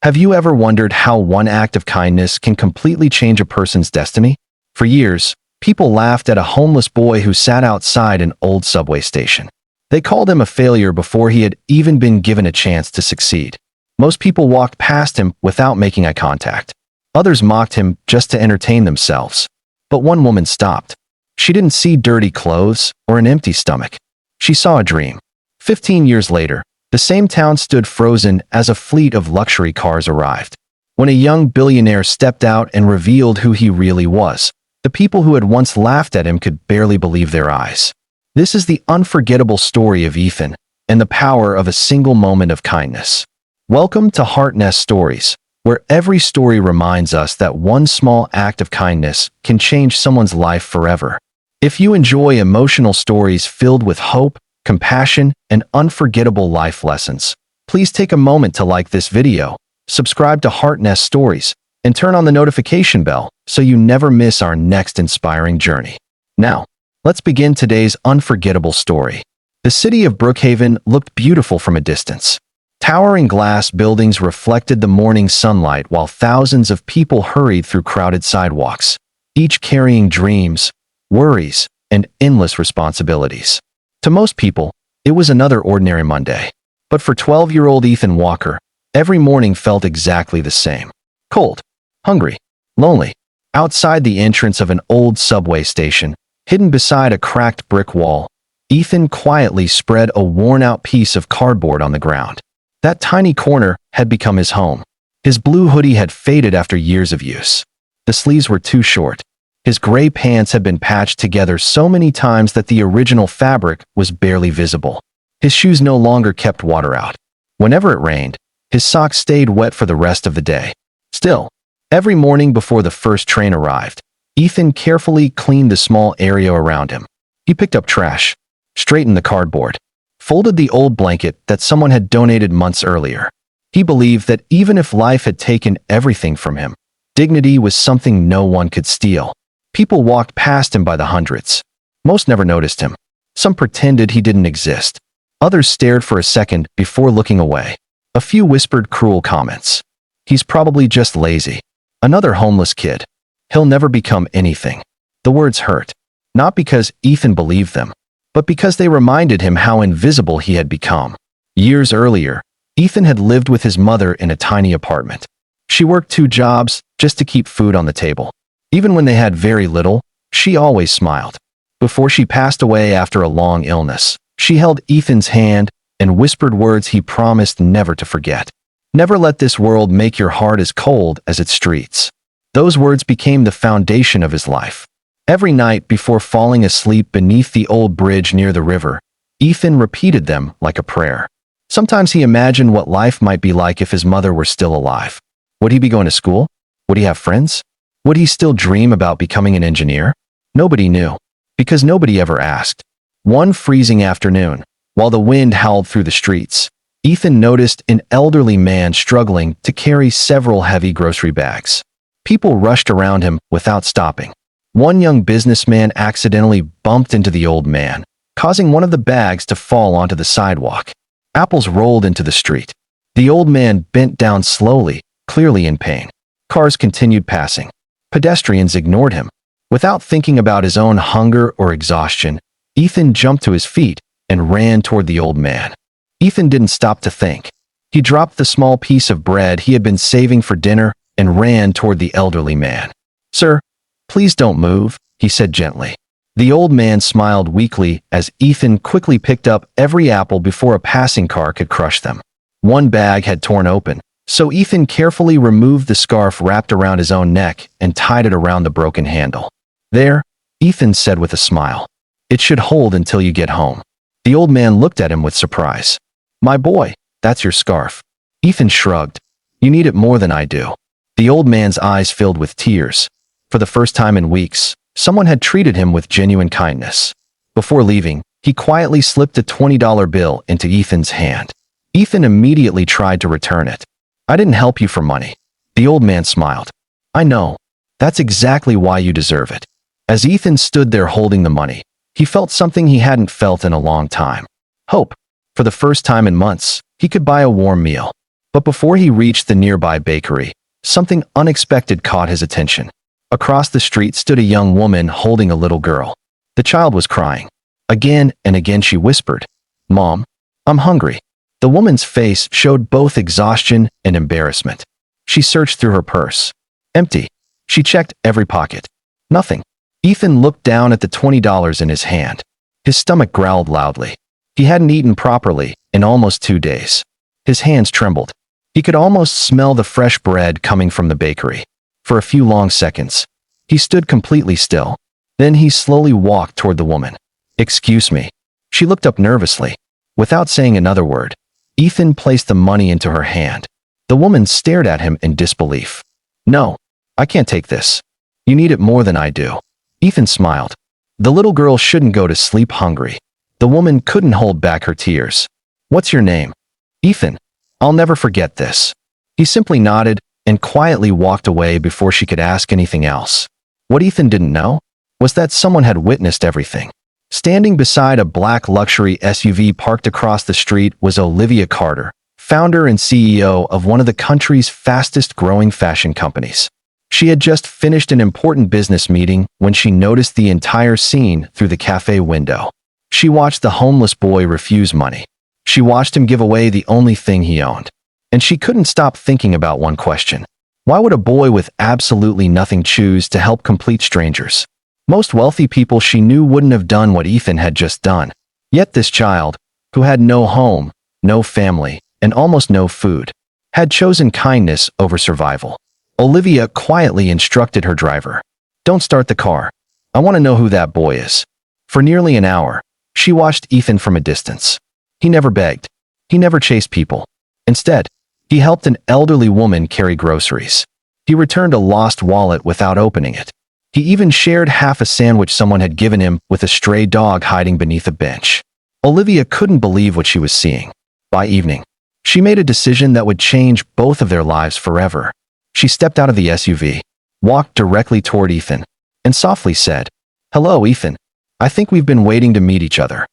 Have you ever wondered how one act of kindness can completely change a person's destiny? For years, people laughed at a homeless boy who sat outside an old subway station. They called him a failure before he had even been given a chance to succeed. Most people walked past him without making eye contact. Others mocked him just to entertain themselves. But one woman stopped. She didn't see dirty clothes or an empty stomach. She saw a dream. 15 years later, the same town stood frozen as a fleet of luxury cars arrived. When a young billionaire stepped out and revealed who he really was, the people who had once laughed at him could barely believe their eyes. This is the unforgettable story of Ethan and the power of a single moment of kindness. Welcome to HeartNest Stories, where every story reminds us that one small act of kindness can change someone's life forever. If you enjoy emotional stories filled with hope, compassion, and unforgettable life lessons, please take a moment to like this video, subscribe to HeartNest Stories, and turn on the notification bell so you never miss our next inspiring journey. Now, let's begin today's unforgettable story. The city of Brookhaven looked beautiful from a distance. Towering glass buildings reflected the morning sunlight while thousands of people hurried through crowded sidewalks, each carrying dreams, worries, and endless responsibilities. To most people, it was another ordinary Monday. But for 12-year-old Ethan Walker, every morning felt exactly the same. Cold, hungry, lonely. Outside the entrance of an old subway station, hidden beside a cracked brick wall, Ethan quietly spread a worn-out piece of cardboard on the ground. That tiny corner had become his home. His blue hoodie had faded after years of use. The sleeves were too short. His gray pants had been patched together so many times that the original fabric was barely visible. His shoes no longer kept water out. Whenever it rained, his socks stayed wet for the rest of the day. Still, every morning before the first train arrived, Ethan carefully cleaned the small area around him. He picked up trash, straightened the cardboard, folded the old blanket that someone had donated months earlier. He believed that even if life had taken everything from him, dignity was something no one could steal. People walked past him by the hundreds. Most never noticed him. Some pretended he didn't exist. Others stared for a second before looking away. A few whispered cruel comments. He's probably just lazy. Another homeless kid. He'll never become anything. The words hurt. Not because Ethan believed them, but because they reminded him how invisible he had become. Years earlier, Ethan had lived with his mother in a tiny apartment. She worked 2 jobs just to keep food on the table. Even when they had very little, she always smiled. Before she passed away after a long illness, she held Ethan's hand and whispered words he promised never to forget. Never let this world make your heart as cold as its streets. Those words became the foundation of his life. Every night before falling asleep beneath the old bridge near the river, Ethan repeated them like a prayer. Sometimes he imagined what life might be like if his mother were still alive. Would he be going to school? Would he have friends? Would he still dream about becoming an engineer? Nobody knew, because nobody ever asked. One freezing afternoon, while the wind howled through the streets, Ethan noticed an elderly man struggling to carry several heavy grocery bags. People rushed around him without stopping. One young businessman accidentally bumped into the old man, causing one of the bags to fall onto the sidewalk. Apples rolled into the street. The old man bent down slowly, clearly in pain. Cars continued passing. Pedestrians ignored him. Without thinking about his own hunger or exhaustion, Ethan jumped to his feet and ran toward the old man. Ethan didn't stop to think. He dropped the small piece of bread he had been saving for dinner and ran toward the elderly man. "Sir, please don't move," he said gently. The old man smiled weakly as Ethan quickly picked up every apple before a passing car could crush them. One bag had torn open, so Ethan carefully removed the scarf wrapped around his own neck and tied it around the broken handle. "There," Ethan said with a smile. "It should hold until you get home." The old man looked at him with surprise. "My boy, that's your scarf." Ethan shrugged. "You need it more than I do." The old man's eyes filled with tears. For the first time in weeks, someone had treated him with genuine kindness. Before leaving, he quietly slipped a $20 bill into Ethan's hand. Ethan immediately tried to return it. "I didn't help you for money." The old man smiled. "I know. That's exactly why you deserve it." As Ethan stood there holding the money, he felt something he hadn't felt in a long time. Hope. For the first time in months, he could buy a warm meal. But before he reached the nearby bakery, something unexpected caught his attention. Across the street stood a young woman holding a little girl. The child was crying. Again and again she whispered, "Mom, I'm hungry." The woman's face showed both exhaustion and embarrassment. She searched through her purse. Empty. She checked every pocket. Nothing. Ethan looked down at the $20 in his hand. His stomach growled loudly. He hadn't eaten properly in almost 2 days. His hands trembled. He could almost smell the fresh bread coming from the bakery. For a few long seconds, he stood completely still. Then he slowly walked toward the woman. "Excuse me." She looked up nervously. Without saying another word, Ethan placed the money into her hand. The woman stared at him in disbelief. "No, I can't take this. You need it more than I do." Ethan smiled. The little girl shouldn't go to sleep hungry. The woman couldn't hold back her tears. "What's your name?" "Ethan. I'll never forget this." He simply nodded and quietly walked away before she could ask anything else. What Ethan didn't know was that someone had witnessed everything. Standing beside a black luxury SUV parked across the street was Olivia Carter, founder and CEO of one of the country's fastest-growing fashion companies. She had just finished an important business meeting when she noticed the entire scene through the cafe window. She watched the homeless boy refuse money. She watched him give away the only thing he owned. And she couldn't stop thinking about one question. Why would a boy with absolutely nothing choose to help complete strangers? Most wealthy people she knew wouldn't have done what Ethan had just done. Yet this child, who had no home, no family, and almost no food, had chosen kindness over survival. Olivia quietly instructed her driver, "Don't start the car. I want to know who that boy is." For nearly an hour, she watched Ethan from a distance. He never begged. He never chased people. Instead, he helped an elderly woman carry groceries. He returned a lost wallet without opening it. He even shared half a sandwich someone had given him with a stray dog hiding beneath a bench. Olivia couldn't believe what she was seeing. By evening, she made a decision that would change both of their lives forever. She stepped out of the SUV, walked directly toward Ethan, and softly said, "Hello, Ethan. I think we've been waiting to meet each other."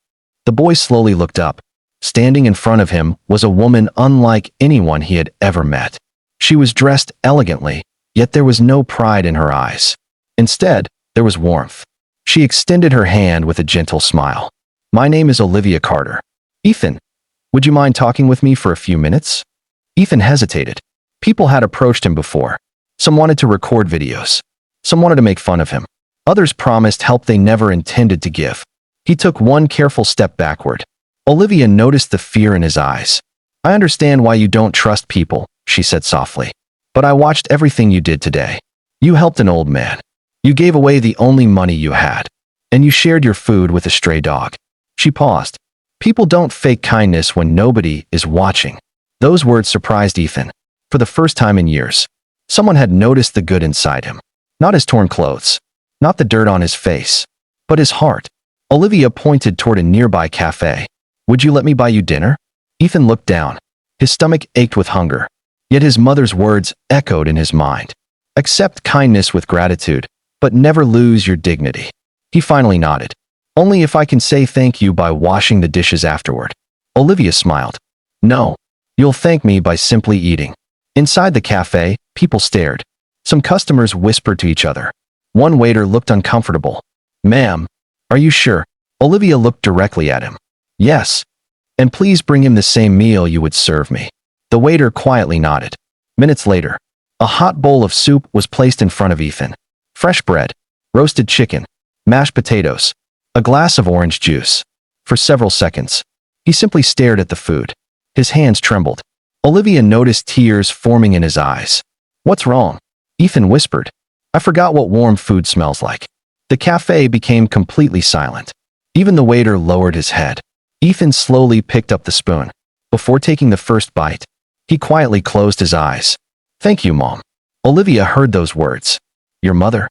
The boy slowly looked up. Standing in front of him was a woman unlike anyone he had ever met. She was dressed elegantly, yet there was no pride in her eyes. Instead, there was warmth. She extended her hand with a gentle smile. "My name is Olivia Carter. Ethan, would you mind talking with me for a few minutes?" Ethan hesitated. People had approached him before. Some wanted to record videos. Some wanted to make fun of him. Others promised help they never intended to give. He took one careful step backward. Olivia noticed the fear in his eyes. "I understand why you don't trust people," she said softly. "But I watched everything you did today. You helped an old man. You gave away the only money you had. And you shared your food with a stray dog." She paused. People don't fake kindness when nobody is watching. Those words surprised Ethan. For the first time in years, someone had noticed the good inside him. Not his torn clothes, not the dirt on his face, but his heart. Olivia pointed toward a nearby cafe. "Would you let me buy you dinner?" Ethan looked down. His stomach ached with hunger. Yet his mother's words echoed in his mind. "Accept kindness with gratitude, but never lose your dignity." He finally nodded. "Only if I can say thank you by washing the dishes afterward." Olivia smiled. "No, you'll thank me by simply eating." Inside the cafe, people stared. Some customers whispered to each other. One waiter looked uncomfortable. "Ma'am, are you sure?" Olivia looked directly at him. "Yes. And please bring him the same meal you would serve me." The waiter quietly nodded. Minutes later, a hot bowl of soup was placed in front of Ethan. Fresh bread, roasted chicken, mashed potatoes, a glass of orange juice. For several seconds, he simply stared at the food. His hands trembled. Olivia noticed tears forming in his eyes. "What's wrong?" Ethan whispered. "I forgot what warm food smells like." The cafe became completely silent. Even the waiter lowered his head. Ethan slowly picked up the spoon. Before taking the first bite, he quietly closed his eyes. "Thank you, Mom." Olivia heard those words. "Your mother?"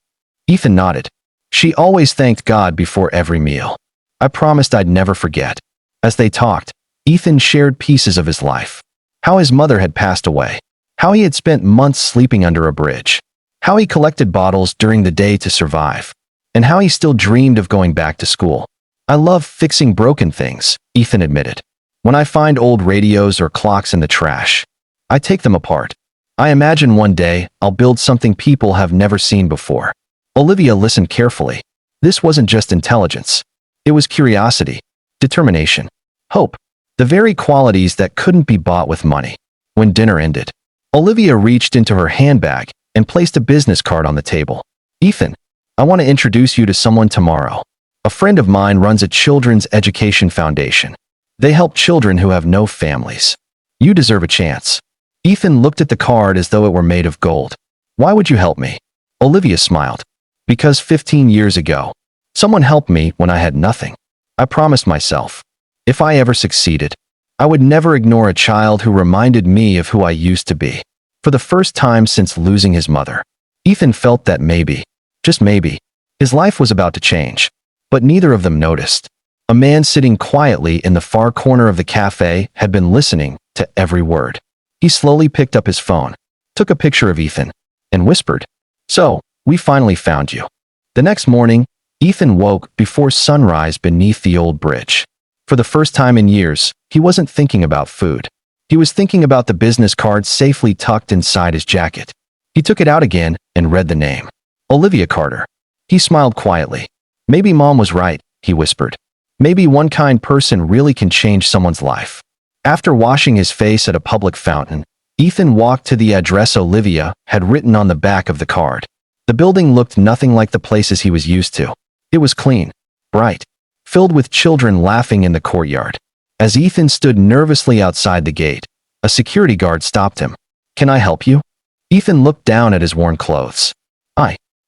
Ethan nodded. "She always thanked God before every meal. I promised I'd never forget." As they talked, Ethan shared pieces of his life. How his mother had passed away. How he had spent months sleeping under a bridge. How he collected bottles during the day to survive. And how he still dreamed of going back to school. "I love fixing broken things," Ethan admitted. "When I find old radios or clocks in the trash, I take them apart. I imagine one day I'll build something people have never seen before. Olivia listened carefully. This wasn't just intelligence. It was curiosity, determination, hope, the very qualities that couldn't be bought with money. When dinner ended, Olivia reached into her handbag and placed a business card on the table. Ethan, I want to introduce you to someone tomorrow. A friend of mine runs a children's education foundation. They help children who have no families. You deserve a chance. Ethan looked at the card as though it were made of gold. Why would you help me? Olivia smiled. Because 15 years ago, someone helped me when I had nothing. I promised myself, if I ever succeeded, I would never ignore a child who reminded me of who I used to be. For the first time since losing his mother, Ethan felt that maybe, just maybe, his life was about to change. But neither of them noticed. A man sitting quietly in the far corner of the cafe had been listening to every word. He slowly picked up his phone, took a picture of Ethan, and whispered, "So, we finally found you." The next morning, Ethan woke before sunrise beneath the old bridge. For the first time in years, he wasn't thinking about food. He was thinking about the business card safely tucked inside his jacket. He took it out again and read the name. Olivia Carter. He smiled quietly. Maybe Mom was right, he whispered. Maybe one kind person really can change someone's life. After washing his face at a public fountain, Ethan walked to the address Olivia had written on the back of the card. The building looked nothing like the places he was used to. It was clean, bright, filled with children laughing in the courtyard. As Ethan stood nervously outside the gate, a security guard stopped him. "Can I help you?" Ethan looked down at his worn clothes.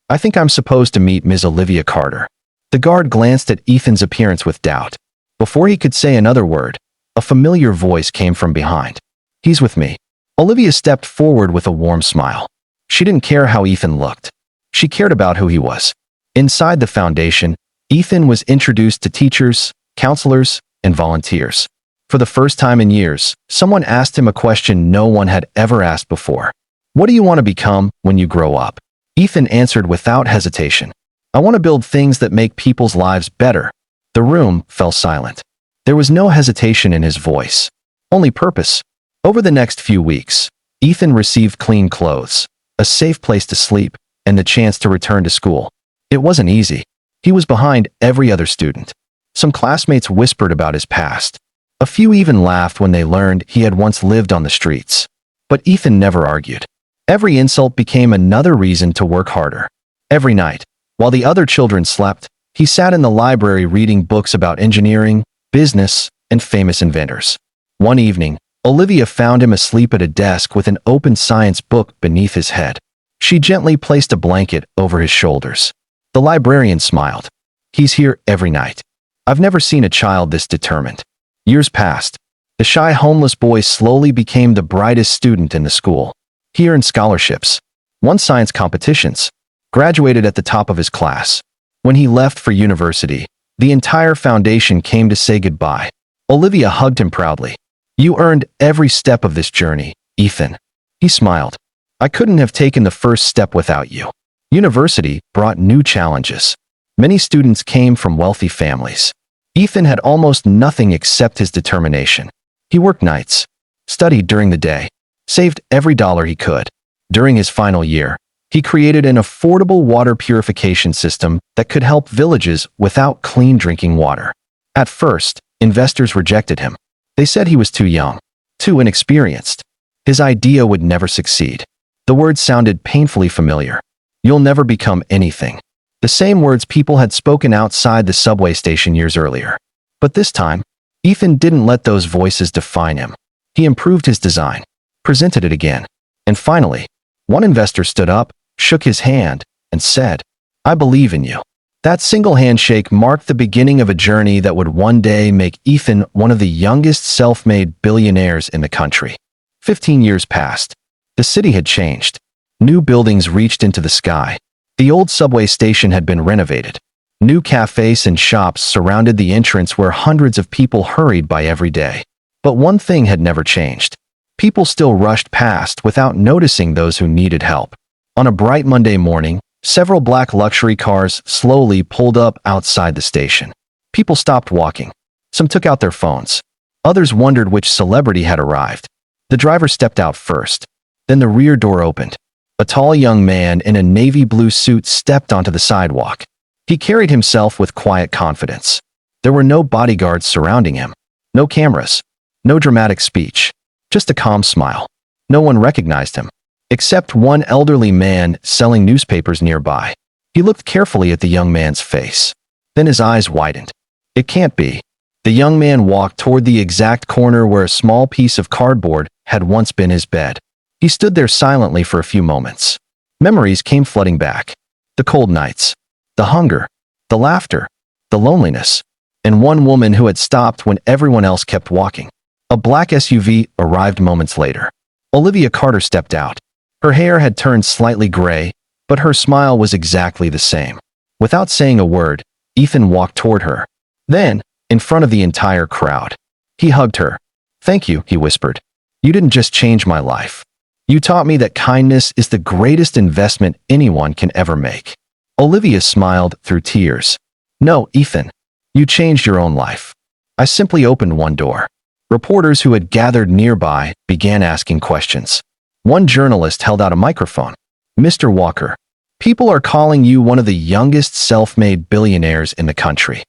I think I'm supposed to meet Ms. Olivia Carter." The guard glanced at Ethan's appearance with doubt. Before he could say another word, a familiar voice came from behind. "He's with me." Olivia stepped forward with a warm smile. She didn't care how Ethan looked. She cared about who he was. Inside the foundation, Ethan was introduced to teachers, counselors, and volunteers. For the first time in years, someone asked him a question no one had ever asked before. "What do you want to become when you grow up?" Ethan answered without hesitation. "I want to build things that make people's lives better." The room fell silent. There was no hesitation in his voice, only purpose. Over the next few weeks, Ethan received clean clothes, a safe place to sleep, and the chance to return to school. It wasn't easy. He was behind every other student. Some classmates whispered about his past. A few even laughed when they learned he had once lived on the streets. But Ethan never argued. Every insult became another reason to work harder. Every night, while the other children slept, he sat in the library reading books about engineering, business, and famous inventors. One evening, Olivia found him asleep at a desk with an open science book beneath his head. She gently placed a blanket over his shoulders. The librarian smiled. "He's here every night. I've never seen a child this determined." Years passed. The shy homeless boy slowly became the brightest student in the school. He earned scholarships, won science competitions, graduated at the top of his class. When he left for university, the entire foundation came to say goodbye. Olivia hugged him proudly. "You earned every step of this journey, Ethan." He smiled. "I couldn't have taken the first step without you." University brought new challenges. Many students came from wealthy families. Ethan had almost nothing except his determination. He worked nights, studied during the day, saved every dollar he could. During his final year, he created an affordable water purification system that could help villages without clean drinking water. At first, investors rejected him. They said he was too young, too inexperienced. His idea would never succeed. The words sounded painfully familiar. "You'll never become anything." The same words people had spoken outside the subway station years earlier. But this time, Ethan didn't let those voices define him. He improved his design, presented it again. And finally, one investor stood up, shook his hand, and said, "I believe in you." That single handshake marked the beginning of a journey that would one day make Ethan one of the youngest self-made billionaires in the country. 15 years passed. The city had changed. New buildings reached into the sky. The old subway station had been renovated. New cafes and shops surrounded the entrance where hundreds of people hurried by every day. But one thing had never changed. People still rushed past without noticing those who needed help. On a bright Monday morning, several black luxury cars slowly pulled up outside the station. People stopped walking. Some took out their phones. Others wondered which celebrity had arrived. The driver stepped out first. Then the rear door opened. A tall young man in a navy blue suit stepped onto the sidewalk. He carried himself with quiet confidence. There were no bodyguards surrounding him, no cameras, no dramatic speech, just a calm smile. No one recognized him, except one elderly man selling newspapers nearby. He looked carefully at the young man's face. Then his eyes widened. It can't be. The young man walked toward the exact corner where a small piece of cardboard had once been his bed. He stood there silently for a few moments. Memories came flooding back. The cold nights, the hunger, the laughter, the loneliness, and one woman who had stopped when everyone else kept walking. A black SUV arrived moments later. Olivia Carter stepped out. Her hair had turned slightly gray, but her smile was exactly the same. Without saying a word, Ethan walked toward her. Then, in front of the entire crowd, he hugged her. "Thank you," he whispered. "You didn't just change my life. You taught me that kindness is the greatest investment anyone can ever make." Olivia smiled through tears. "No, Ethan. You changed your own life. I simply opened one door." Reporters who had gathered nearby began asking questions. One journalist held out a microphone. "Mr. Walker, people are calling you one of the youngest self-made billionaires in the country.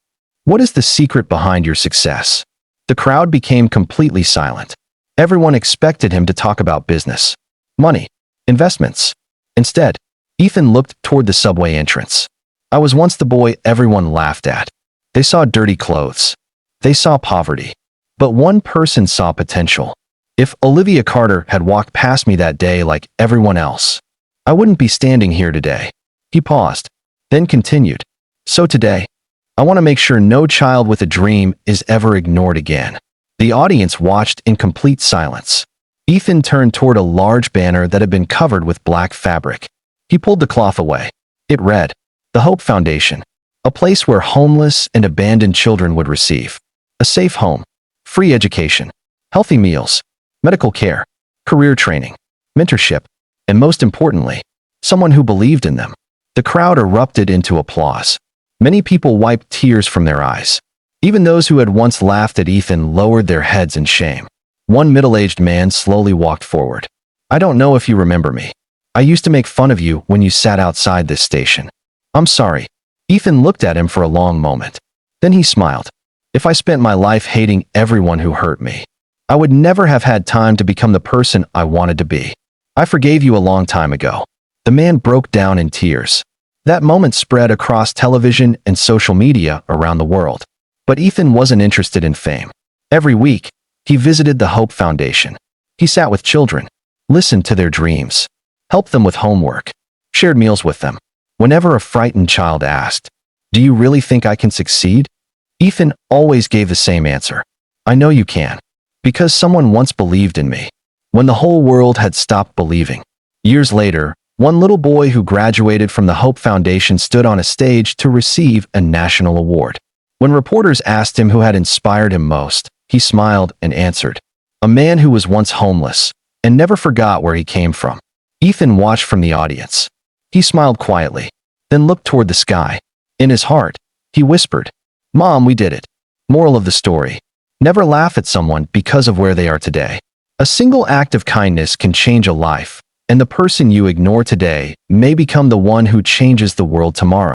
What is the secret behind your success?" The crowd became completely silent. Everyone expected him to talk about business, money, investments. Instead, Ethan looked toward the subway entrance. "I was once the boy everyone laughed at. They saw dirty clothes. They saw poverty. But one person saw potential. If Olivia Carter had walked past me that day like everyone else, I wouldn't be standing here today." He paused, then continued. "So today, I want to make sure no child with a dream is ever ignored again." The audience watched in complete silence. Ethan turned toward a large banner that had been covered with black fabric. He pulled the cloth away. It read, "The Hope Foundation, a place where homeless and abandoned children would receive a safe home, free education, healthy meals, medical care, career training, mentorship, and most importantly, someone who believed in them." The crowd erupted into applause. Many people wiped tears from their eyes. Even those who had once laughed at Ethan lowered their heads in shame. One middle-aged man slowly walked forward. "I don't know if you remember me. I used to make fun of you when you sat outside this station. I'm sorry." Ethan looked at him for a long moment. Then he smiled. "If I spent my life hating everyone who hurt me, I would never have had time to become the person I wanted to be. I forgave you a long time ago." The man broke down in tears. That moment spread across television and social media around the world. But Ethan wasn't interested in fame. Every week, he visited the Hope Foundation. He sat with children, listened to their dreams, helped them with homework, shared meals with them. Whenever a frightened child asked, "Do you really think I can succeed?" Ethan always gave the same answer. "I know you can. Because someone once believed in me, when the whole world had stopped believing." Years later, one little boy who graduated from the Hope Foundation stood on a stage to receive a national award. When reporters asked him who had inspired him most, he smiled and answered, "A man who was once homeless and never forgot where he came from." Ethan watched from the audience. He smiled quietly, then looked toward the sky. In his heart, he whispered, "Mom, we did it." Moral of the story: never laugh at someone because of where they are today. A single act of kindness can change a life, and the person you ignore today may become the one who changes the world tomorrow.